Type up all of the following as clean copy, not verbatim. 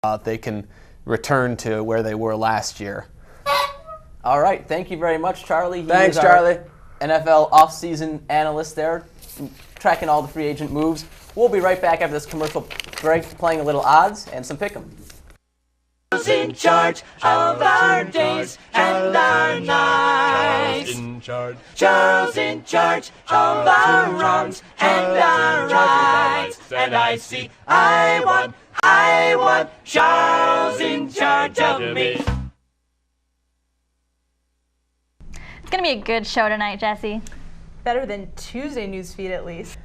they can return to where they were last year. All right, thank you very much, Charlie. Thanks, Charlie. NFL offseason analyst there, tracking all the free agent moves. We'll be right back after this commercial break, playing a little odds and some pick'em. Charles in charge of our days and our nights. Charles in charge of our wrongs and our rights. And I want Charles in charge of me. It's gonna be a good show tonight, Jesse. Better than Tuesday newsfeed, at least.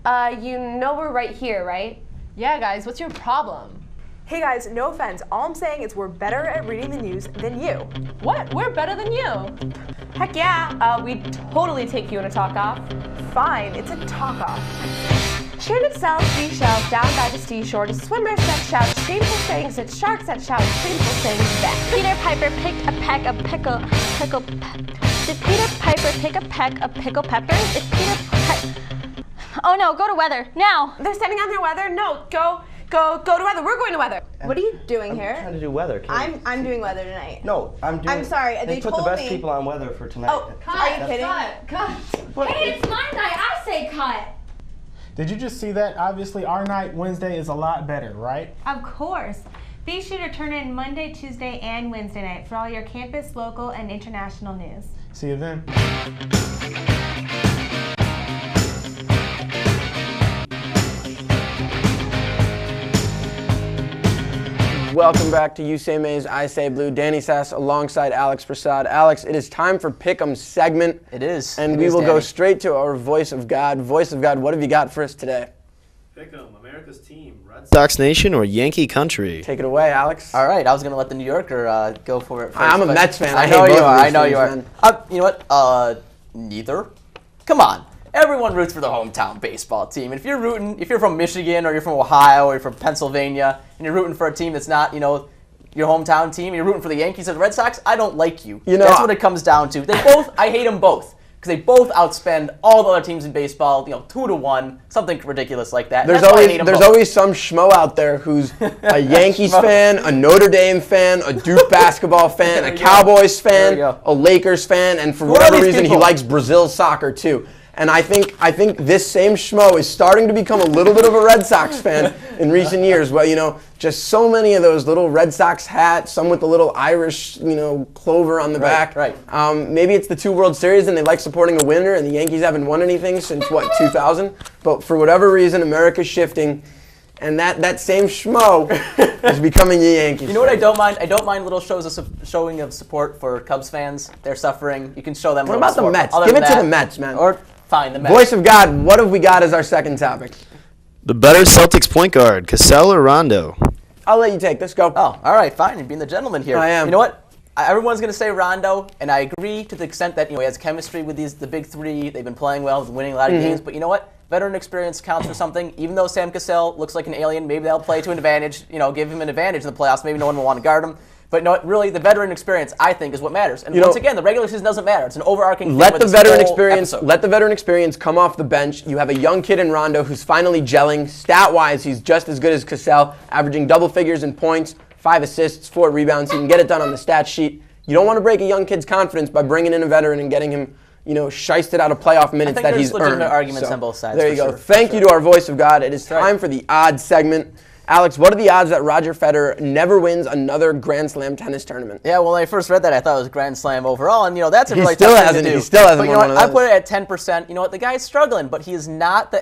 You know we're right here, right? Yeah, guys, what's your problem? Hey guys, no offense. All I'm saying is we're better at reading the news than you. What? We're better than you? Heck yeah, we totally take you in a talk-off. Fine, it's a talk-off. Turnip cells, seashells, down by the seashore, to swimmers that shout shameful sayings, at sharks that shout shameful sayings back. Peter Piper picked a peck of Did Peter Piper pick a peck of pickled peppers? Is Oh no, go to weather, now! They're sending on their weather? No, go to weather. We're going to weather. What are you doing here? I'm trying to do weather, Kate. I'm doing weather tonight. No, I'm sorry. They put the best people on weather for tonight. Oh, are you kidding? Cut. Hey, it's my night. I say cut. Did you just see that? Obviously, our night Wednesday is a lot better, right? Of course. Be sure to turn in Monday, Tuesday, and Wednesday night for all your campus, local, and international news. See you then. Welcome back to You Say Maize, I Say Blue. Danny Sass alongside Alex Prasad. Alex, it is time for Pick'em segment. It is. And we will go straight to our Voice of God. Voice of God, what have you got for us today? Pick'em, America's team, Red Sox Nation or Yankee country? Take it away, Alex. All right, I was going to let the New Yorker go for it first. I'm a Mets fan. I know you are. I know you are. You know what? Neither. Come on. Everyone roots for the hometown baseball team. And if you're from Michigan or you're from Ohio or you're from Pennsylvania and you're rooting for a team that's not, your hometown team, and you're rooting for the Yankees or the Red Sox, I don't like you. That's what it comes down to. I hate them both. Because they both outspend all the other teams in baseball, 2-1, something ridiculous like that. There's always some schmo out there who's a Yankees fan, a Notre Dame fan, a Duke basketball fan, a Cowboys fan, a Lakers fan, and for whatever reason he likes Brazil soccer too. And I think this same schmo is starting to become a little bit of a Red Sox fan in recent years. Well, just so many of those little Red Sox hats, some with the little Irish, clover on the back. Right. Maybe it's the 2 World Series and they like supporting a winner, and the Yankees haven't won anything since, 2000? But for whatever reason, America's shifting, and that same schmo is becoming the Yankees. You know what I don't mind? I don't mind little showing of support for Cubs fans. They're suffering. You can show them. What about the Mets? Give it to the Mets, man. Or fine, the Mets. Voice of God, what have we got as our second topic? The better Celtics point guard, Cassell or Rondo? I'll let you take this. Go. Oh, all right, fine. You're being the gentleman here. I am. You know what? Everyone's going to say Rondo, and I agree to the extent that he has chemistry with the big three. They've been playing well, winning a lot of games. But you know what? Veteran experience counts for something. Even though Sam Cassell looks like an alien, maybe they'll play to an advantage. Give him an advantage in the playoffs. Maybe no one will want to guard him. But no, really, the veteran experience, I think, is what matters. And once again, the regular season doesn't matter. It's an overarching thing. Let the veteran experience come off the bench. You have a young kid in Rondo who's finally gelling. Stat-wise, he's just as good as Cassell, averaging double figures in points, 5 assists, 4 rebounds. He can get it done on the stat sheet. You don't want to break a young kid's confidence by bringing in a veteran and getting him, shysted out of playoff minutes that he's earned. I think there's legitimate arguments on both sides. There you go. Thank you to our Voice of God. It is time for the odds segment. Alex, what are the odds that Roger Federer never wins another Grand Slam tennis tournament? Yeah, well, when I first read that, I thought it was Grand Slam overall, and that's a really tough thing to do. He still hasn't won one of those. I put it at 10%. You know what? The guy's struggling, but he is not the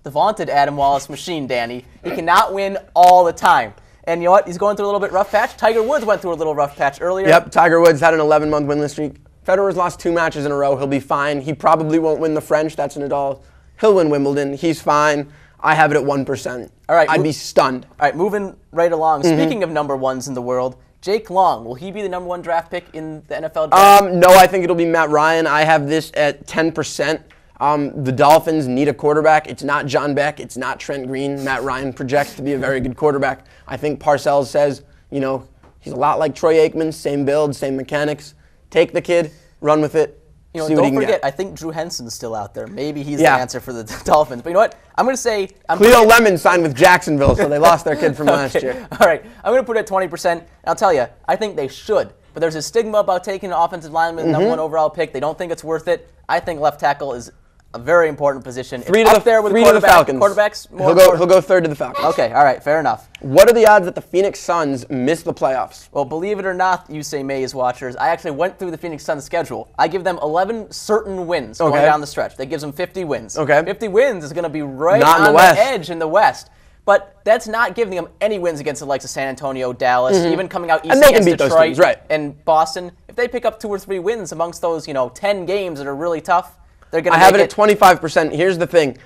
vaunted Adam Wallace machine, Danny. He cannot win all the time. And you know what? He's going through a little bit rough patch. Tiger Woods went through a little rough patch earlier. Yep, Tiger Woods had an 11-month winless streak. Federer's lost 2 matches in a row. He'll be fine. He probably won't win the French. That's Nadal. He'll win Wimbledon. He's fine. I have it at 1%. All right, I'd be stunned. All right, moving right along. Speaking of number ones in the world, Jake Long, will he be the number 1 draft pick in the NFL draft? No, I think it'll be Matt Ryan. I have this at 10%. The Dolphins need a quarterback. It's not John Beck. It's not Trent Green. Matt Ryan projects to be a very good quarterback. I think Parcells says, he's a lot like Troy Aikman, same build, same mechanics. Take the kid, run with it. You know, See what he don't can forget, get. I think Drew Henson's still out there. Maybe he's the answer for the Dolphins. But you know what? I'm going to say... Cleo Lemon signed with Jacksonville, so they lost their kid from last year. All right. I'm going to put it at 20%. I'll tell you, I think they should. But there's a stigma about taking an offensive lineman, the number 1 overall pick. They don't think it's worth it. I think left tackle is a very important position. Three it's to up there with the Falcons. Quarterbacks. He'll go third to the Falcons. Okay, all right, fair enough. What are the odds that the Phoenix Suns miss the playoffs? Well, believe it or not, you Say Maize watchers, I actually went through the Phoenix Suns schedule. I give them 11 certain wins going down the stretch. That gives them 50 wins. 50 wins is going to be right on the edge in the West. But that's not giving them any wins against the likes of San Antonio, Dallas, even coming out east and they can against beat Detroit those teams, and Boston. If they pick up 2 or 3 wins amongst those, 10 games that are really tough, they're going to I have it at 25%. Here's the thing.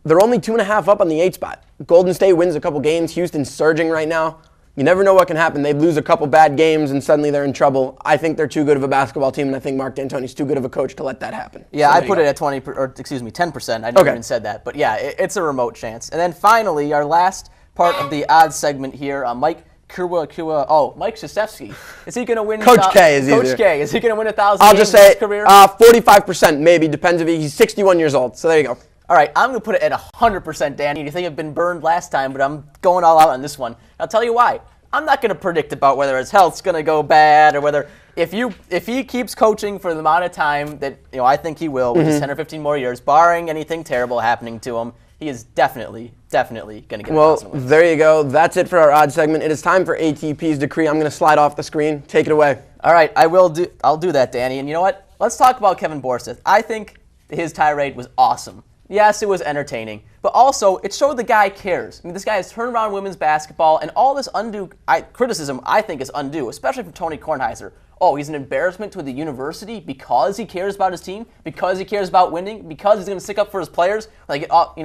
They're only 2.5 up on the 8 spot. Golden State wins a couple games. Houston's surging right now. You never know what can happen. They lose a couple bad games and suddenly they're in trouble. I think they're too good of a basketball team, and I think Mark D'Antoni's too good of a coach to let that happen. Yeah, so I put it at 10%. I never even said that. But yeah, it's a remote chance. And then finally, our last part of the odds segment here, Mike Krzyzewski. Is he going to win? Coach K is Coach K. Is he going to win 1,000 I'll games just in say his career? 45%, maybe. Depends if he's 61 years old. So there you go. All right, I'm going to put it at 100%, Danny. You think I've been burned last time, but I'm going all out on this one. I'll tell you why. I'm not going to predict about whether his health's going to go bad or whether if he keeps coaching for the amount of time that I think he will, which is 10 or 15 more years, barring anything terrible happening to him, he is definitely going to get 1,000 wins. There you go. That's it for our odds segment. It is time for ATP's decree. I'm going to slide off the screen. Take it away. All right, I'll do that, Danny. And you know what? Let's talk about Kevin Borseth. I think his tirade was awesome. Yes, it was entertaining, but also it showed the guy cares. I mean, this guy has turned around women's basketball, and all this undue criticism I think is undue, especially from Tony Kornheiser. Oh, he's an embarrassment to the university because he cares about his team, because he cares about winning, because he's going to stick up for his players, like out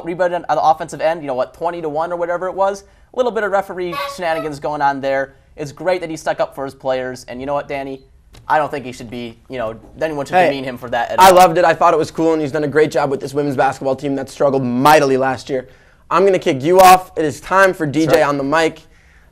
rebounded on the offensive end. 20-1 or whatever it was. A little bit of referee shenanigans going on there. It's great that he stuck up for his players, and you know what, Danny? I don't think he should be, anyone should demean him for that at all. I loved it. I thought it was cool, and he's done a great job with this women's basketball team that struggled mightily last year. I'm going to kick you off. It is time for DJ on the mic.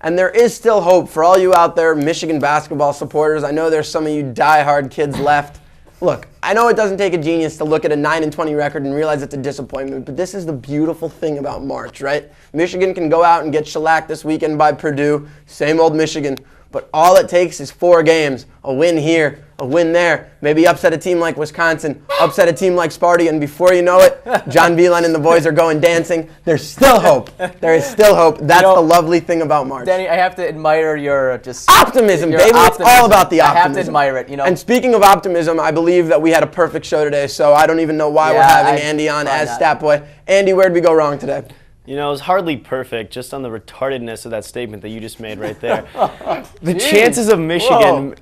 And there is still hope for all you out there Michigan basketball supporters. I know there's some of you diehard kids left. Look, I know it doesn't take a genius to look at a 9-20 record and realize it's a disappointment, but this is the beautiful thing about March, right? Michigan can go out and get shellacked this weekend by Purdue. Same old Michigan. But all it takes is 4 games, a win here, a win there, maybe upset a team like Wisconsin, upset a team like Sparty, and before you know it, John Beeline and the boys are going dancing. There's still hope. There is still hope. That's the lovely thing about March. Danny, I have to admire your optimism, baby. Optimism. It's all about the optimism. I have to admire it, And speaking of optimism, I believe that we had a perfect show today, so I don't even know why we're having Andy on as Stat Boy. Andy, where did we go wrong today? It was hardly perfect, just on the retardedness of that statement that you just made right there. The chances of Michigan,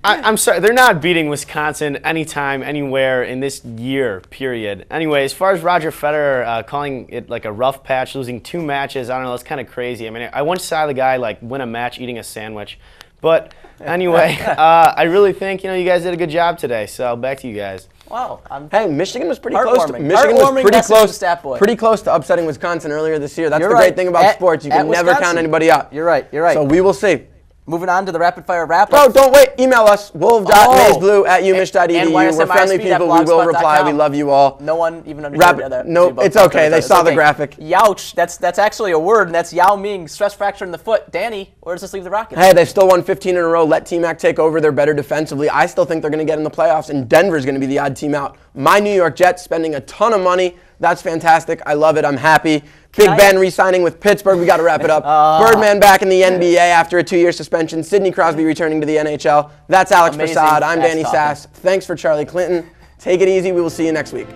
I'm sorry, they're not beating Wisconsin anytime, anywhere in this year, period. Anyway, as far as Roger Federer calling it like a rough patch, losing 2 matches, I don't know, that's kind of crazy. I mean, I once saw the guy win a match eating a sandwich. But anyway, I really think, you guys did a good job today, so back to you guys. Wow. Hey, Michigan was pretty close. Michigan was pretty close to upsetting Wisconsin earlier this year. That's the great thing about sports. You can never count anybody out. You're right. So we will see. Moving on to the rapid fire wrap-up. Oh, don't wait. Email us, wolv.mazeblue@umich.edu. We're friendly people. We will reply. We love you all. No one even understood that. No, it's okay. They saw the graphic. Youch. That's actually a word, and that's Yao Ming, stress fracture in the foot. Danny, where does this leave the Rockets? Hey, they still won 15 in a row. Let T-Mac take over. They're better defensively. I still think they're going to get in the playoffs, and Denver's going to be the odd team out. My New York Jets spending a ton of money. That's fantastic. I love it. I'm happy. Big Ben re-signing with Pittsburgh. We got to wrap it up. Birdman back in the NBA after a 2-year suspension. Sidney Crosby returning to the NHL. That's Alex Prasad. I'm Danny Sass. Thanks for Charlie Clinton. Take it easy. We will see you next week.